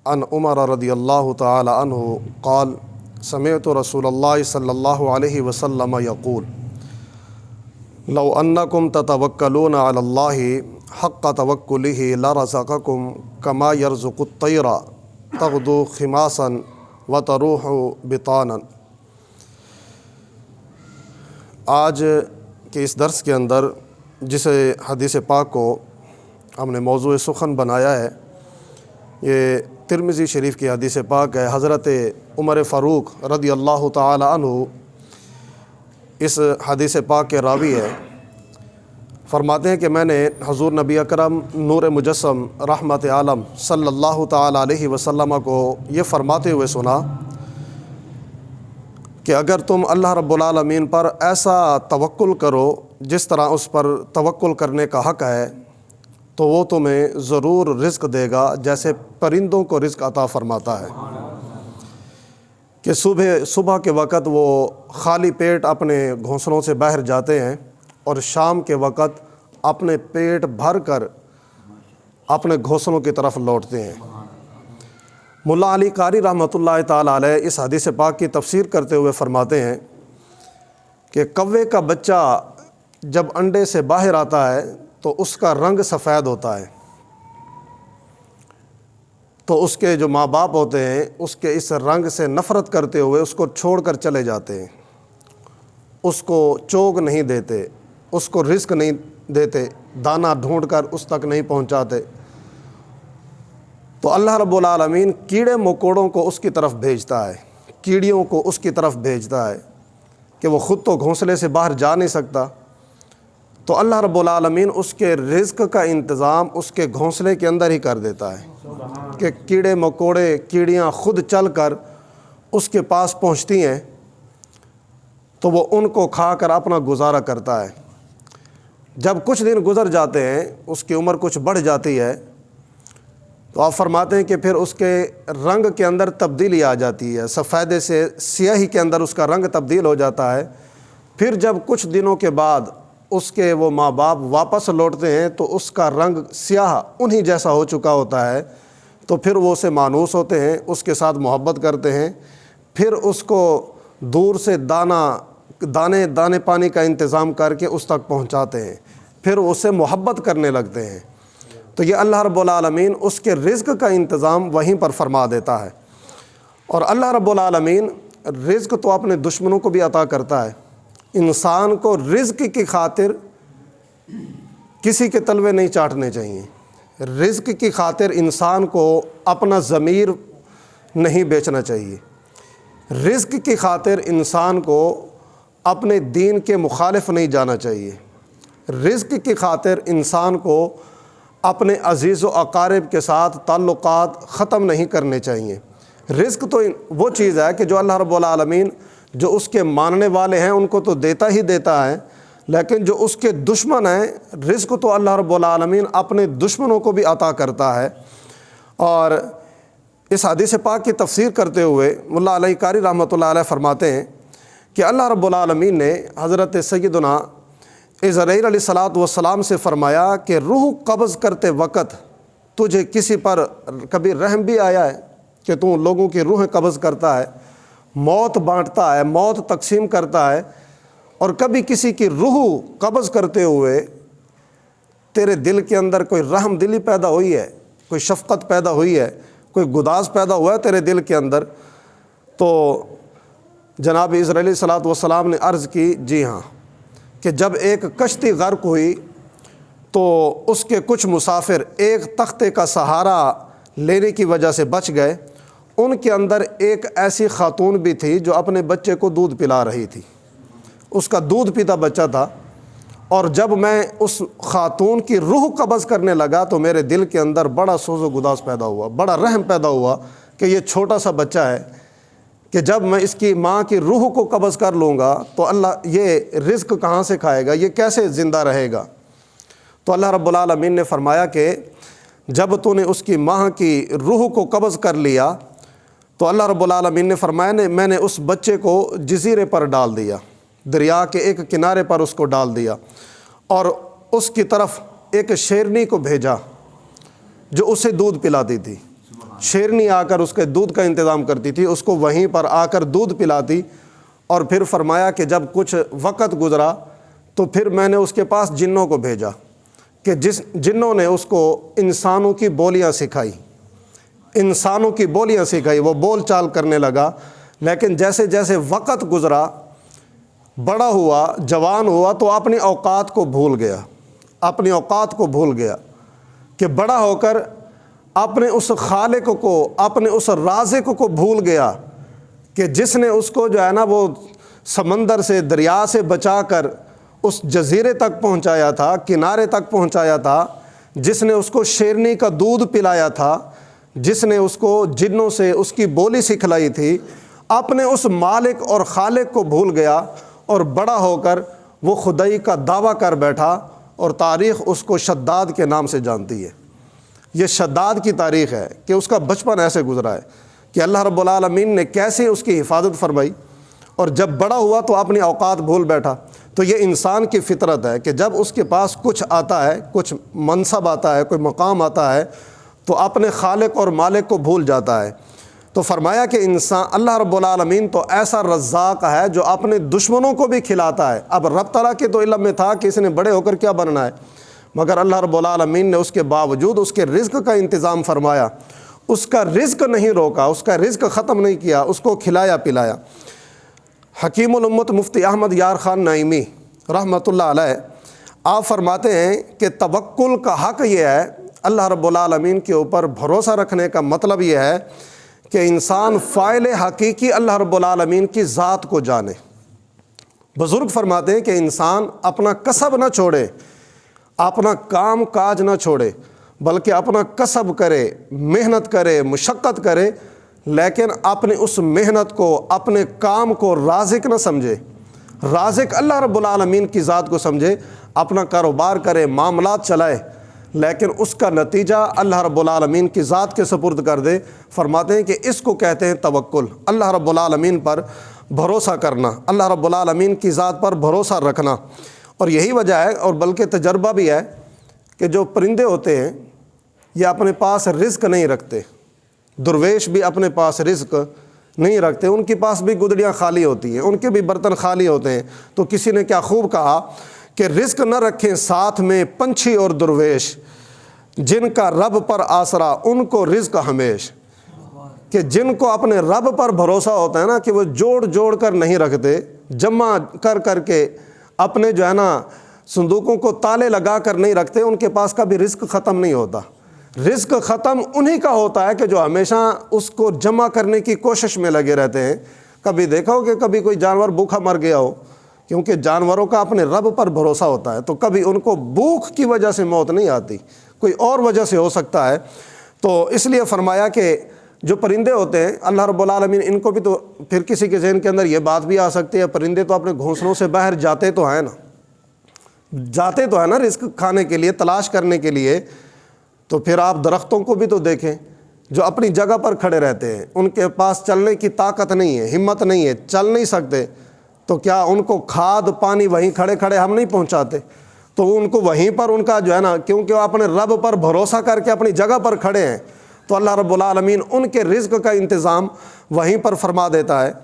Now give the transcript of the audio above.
عن عمر رضی اللہ تعالی عنہ قال سمعت رسول اللہ صلی اللہ علیہ وسلم یقول لو انکم تتوکلون علی اللہ حق توکلہ لرزقکم کما یرزق الطیر تغدو خماسا وتروح بطانا۔ آج کے اس درس کے اندر جسے حدیث پاک کو ہم نے موضوع سخن بنایا ہے، یہ ترمذی شریف کی حدیث پاک ہے۔ حضرت عمر فاروق رضی اللہ تعالی عنہ اس حدیث پاک کے راوی ہے۔ فرماتے ہیں کہ میں نے حضور نبی اکرم نور مجسم رحمت عالم صلی اللہ تعالی علیہ وسلم کو یہ فرماتے ہوئے سنا کہ اگر تم اللہ رب العالمین پر ایسا توکل کرو جس طرح اس پر توکل کرنے کا حق ہے تو وہ تمہیں ضرور رزق دے گا جیسے پرندوں کو رزق عطا فرماتا ہے کہ صبح کے وقت وہ خالی پیٹ اپنے گھونسلوں سے باہر جاتے ہیں اور شام کے وقت اپنے پیٹ بھر کر اپنے گھونسلوں کی طرف لوٹتے ہیں۔ ملا علی قاری رحمۃ اللہ تعالی علیہ اس حدیث پاک کی تفسیر کرتے ہوئے فرماتے ہیں کہ کوے کا بچہ جب انڈے سے باہر آتا ہے تو اس کا رنگ سفید ہوتا ہے، تو اس کے جو ماں باپ ہوتے ہیں اس کے اس رنگ سے نفرت کرتے ہوئے اس کو چھوڑ کر چلے جاتے ہیں، اس کو چوگ نہیں دیتے، اس کو رزق نہیں دیتے، دانہ ڈھونڈ کر اس تک نہیں پہنچاتے۔ تو اللہ رب العالمین کیڑے مکوڑوں کو اس کی طرف بھیجتا ہے، کیڑیوں کو اس کی طرف بھیجتا ہے کہ وہ خود تو گھونسلے سے باہر جا نہیں سکتا، تو اللہ رب العالمین اس کے رزق کا انتظام اس کے گھونسلے کے اندر ہی کر دیتا ہے کہ کیڑے مکوڑے کیڑیاں خود چل کر اس کے پاس پہنچتی ہیں تو وہ ان کو کھا کر اپنا گزارا کرتا ہے۔ جب کچھ دن گزر جاتے ہیں، اس کی عمر کچھ بڑھ جاتی ہے، تو آپ فرماتے ہیں کہ پھر اس کے رنگ کے اندر تبدیلی آ جاتی ہے، سفیدے سے سیاہی کے اندر اس کا رنگ تبدیل ہو جاتا ہے۔ پھر جب کچھ دنوں کے بعد اس کے وہ ماں باپ واپس لوٹتے ہیں تو اس کا رنگ سیاہ انہی جیسا ہو چکا ہوتا ہے، تو پھر وہ اسے مانوس ہوتے ہیں، اس کے ساتھ محبت کرتے ہیں، پھر اس کو دور سے دانے پانی کا انتظام کر کے اس تک پہنچاتے ہیں، پھر اسے محبت کرنے لگتے ہیں۔ تو یہ اللہ رب العالمین اس کے رزق کا انتظام وہیں پر فرما دیتا ہے۔ اور اللہ رب العالمین رزق تو اپنے دشمنوں کو بھی عطا کرتا ہے۔ انسان کو رزق کی خاطر کسی کے تلوے نہیں چاٹنے چاہیے، رزق کی خاطر انسان کو اپنا ضمیر نہیں بیچنا چاہیے، رزق کی خاطر انسان کو اپنے دین کے مخالف نہیں جانا چاہیے، رزق کی خاطر انسان کو اپنے عزیز و اقارب کے ساتھ تعلقات ختم نہیں کرنے چاہیے۔ رزق تو وہ چیز ہے کہ جو اللہ رب العالمین جو اس کے ماننے والے ہیں ان کو تو دیتا ہی دیتا ہے، لیکن جو اس کے دشمن ہیں رزق تو اللہ رب العالمین اپنے دشمنوں کو بھی عطا کرتا ہے۔ اور اس حدیث پاک کی تفسیر کرتے ہوئے ملا علی قاری رحمۃ اللہ علیہ فرماتے ہیں کہ اللہ رب العالمین نے حضرت سیدنا عزرائیل علیہ الصلاۃ والسلام سے فرمایا کہ روح قبض کرتے وقت تجھے کسی پر کبھی رحم بھی آیا ہے کہ تو لوگوں کی روح قبض کرتا ہے، موت بانٹتا ہے، موت تقسیم کرتا ہے، اور کبھی کسی کی روح قبض کرتے ہوئے تیرے دل کے اندر کوئی رحم دلی پیدا ہوئی ہے، کوئی شفقت پیدا ہوئی ہے، کوئی گداز پیدا ہوا ہے تیرے دل کے اندر؟ تو جناب عزرائیل علیہ الصلاۃ والسلام نے عرض کی جی ہاں، کہ جب ایک کشتی غرق ہوئی تو اس کے کچھ مسافر ایک تختے کا سہارا لینے کی وجہ سے بچ گئے، ان کے اندر ایک ایسی خاتون بھی تھی جو اپنے بچے کو دودھ پلا رہی تھی، اس کا دودھ پیتا بچہ تھا، اور جب میں اس خاتون کی روح قبض کرنے لگا تو میرے دل کے اندر بڑا سوز و گداز پیدا ہوا، بڑا رحم پیدا ہوا کہ یہ چھوٹا سا بچہ ہے کہ جب میں اس کی ماں کی روح کو قبض کر لوں گا تو اللہ یہ رزق کہاں سے کھائے گا، یہ کیسے زندہ رہے گا؟ تو اللہ رب العالمین نے فرمایا کہ جب تو نے اس کی ماں کی روح کو قبض کر لیا تو اللہ رب العالمین نے فرمایا میں نے اس بچے کو جزیرے پر ڈال دیا، دریا کے ایک کنارے پر اس کو ڈال دیا، اور اس کی طرف ایک شیرنی کو بھیجا جو اسے دودھ پلاتی تھی۔ شیرنی آ کر اس کے دودھ کا انتظام کرتی تھی، اس کو وہیں پر آ کر دودھ پلاتی، اور پھر فرمایا کہ جب کچھ وقت گزرا تو پھر میں نے اس کے پاس جنوں کو بھیجا کہ جس جنوں نے اس کو انسانوں کی بولیاں سکھائی، انسانوں کی بولیاں سکھائی، وہ بول چال کرنے لگا۔ لیکن جیسے جیسے وقت گزرا، بڑا ہوا، جوان ہوا، تو اپنی اوقات کو بھول گیا، اپنی اوقات کو بھول گیا کہ بڑا ہو کر اپنے اس خالق کو، اپنے اس رازق کو بھول گیا کہ جس نے اس کو جو ہے نا وہ سمندر سے، دریا سے بچا کر اس جزیرے تک پہنچایا تھا، کنارے تک پہنچایا تھا، جس نے اس کو شیرنی کا دودھ پلایا تھا، جس نے اس کو جنوں سے اس کی بولی سکھلائی تھی، اپنے اس مالک اور خالق کو بھول گیا، اور بڑا ہو کر وہ خدائی کا دعویٰ کر بیٹھا، اور تاریخ اس کو شداد کے نام سے جانتی ہے۔ یہ شداد کی تاریخ ہے کہ اس کا بچپن ایسے گزرا ہے کہ اللہ رب العالمین نے کیسے اس کی حفاظت فرمائی، اور جب بڑا ہوا تو اپنی اوقات بھول بیٹھا۔ تو یہ انسان کی فطرت ہے کہ جب اس کے پاس کچھ آتا ہے، کچھ منصب آتا ہے، کوئی مقام آتا ہے، تو اپنے خالق اور مالک کو بھول جاتا ہے۔ تو فرمایا کہ انسان، اللہ رب العالمین تو ایسا رزاق ہے جو اپنے دشمنوں کو بھی کھلاتا ہے۔ اب رب تعالیٰ کے تو علم میں تھا کہ اس نے بڑے ہو کر کیا بننا ہے، مگر اللہ رب العالمین نے اس کے باوجود اس کے رزق کا انتظام فرمایا، اس کا رزق نہیں روکا، اس کا رزق ختم نہیں کیا، اس کو کھلایا پلایا۔ حکیم الامت مفتی احمد یار خان نعیمی رحمۃ اللہ علیہ آپ فرماتے ہیں کہ توکل کا حق یہ ہے، اللہ رب العالمین کے اوپر بھروسہ رکھنے کا مطلب یہ ہے کہ انسان فاعل حقیقی اللہ رب العالمین کی ذات کو جانے۔ بزرگ فرماتے ہیں کہ انسان اپنا کسب نہ چھوڑے، اپنا کام کاج نہ چھوڑے، بلکہ اپنا کسب کرے، محنت کرے، مشقت کرے، لیکن اپنی اس محنت کو، اپنے کام کو رازق نہ سمجھے، رازق اللہ رب العالمین کی ذات کو سمجھے، اپنا کاروبار کرے، معاملات چلائے، لیکن اس کا نتیجہ اللہ رب العالمین کی ذات کے سپرد کر دے۔ فرماتے ہیں کہ اس کو کہتے ہیں توکل، اللہ رب العالمین پر بھروسہ کرنا، اللہ رب العالمین کی ذات پر بھروسہ رکھنا۔ اور یہی وجہ ہے، اور بلکہ تجربہ بھی ہے، کہ جو پرندے ہوتے ہیں یہ اپنے پاس رزق نہیں رکھتے، درویش بھی اپنے پاس رزق نہیں رکھتے، ان کے پاس بھی گدڑیاں خالی ہوتی ہیں، ان کے بھی برتن خالی ہوتے ہیں۔ تو کسی نے کیا خوب کہا کہ رزق نہ رکھیں ساتھ میں پنچھی اور درویش، جن کا رب پر آسرا ان کو رزق ہمیش۔ کہ جن کو اپنے رب پر بھروسہ ہوتا ہے نا، کہ وہ جوڑ جوڑ کر نہیں رکھتے، جمع کر کر کے اپنے جو ہے نا صندوقوں کو تالے لگا کر نہیں رکھتے، ان کے پاس کبھی رزق ختم نہیں ہوتا۔ رزق ختم انہی کا ہوتا ہے کہ جو ہمیشہ اس کو جمع کرنے کی کوشش میں لگے رہتے ہیں۔ کبھی دیکھا ہو کہ کبھی کوئی جانور بھوکا مر گیا ہو، کیونکہ جانوروں کا اپنے رب پر بھروسہ ہوتا ہے، تو کبھی ان کو بھوک کی وجہ سے موت نہیں آتی، کوئی اور وجہ سے ہو سکتا ہے۔ تو اس لیے فرمایا کہ جو پرندے ہوتے ہیں اللہ رب العالمین ان کو بھی، تو پھر کسی کے ذہن کے اندر یہ بات بھی آ سکتی ہے، پرندے تو اپنے گھونسلوں سے باہر جاتے تو ہیں نا، جاتے تو ہے نا رزق کھانے کے لیے، تلاش کرنے کے لیے، تو پھر آپ درختوں کو بھی تو دیکھیں جو اپنی جگہ پر کھڑے رہتے ہیں، ان کے پاس چلنے کی طاقت نہیں ہے، ہمت نہیں ہے، چل نہیں سکتے، تو کیا ان کو کھاد پانی وہیں کھڑے کھڑے ہم نہیں پہنچاتے؟ تو ان کو وہیں پر ان کا جو ہے نا، کیونکہ وہ اپنے رب پر بھروسہ کر کے اپنی جگہ پر کھڑے ہیں، تو اللہ رب العالمین ان کے رزق کا انتظام وہیں پر فرما دیتا ہے۔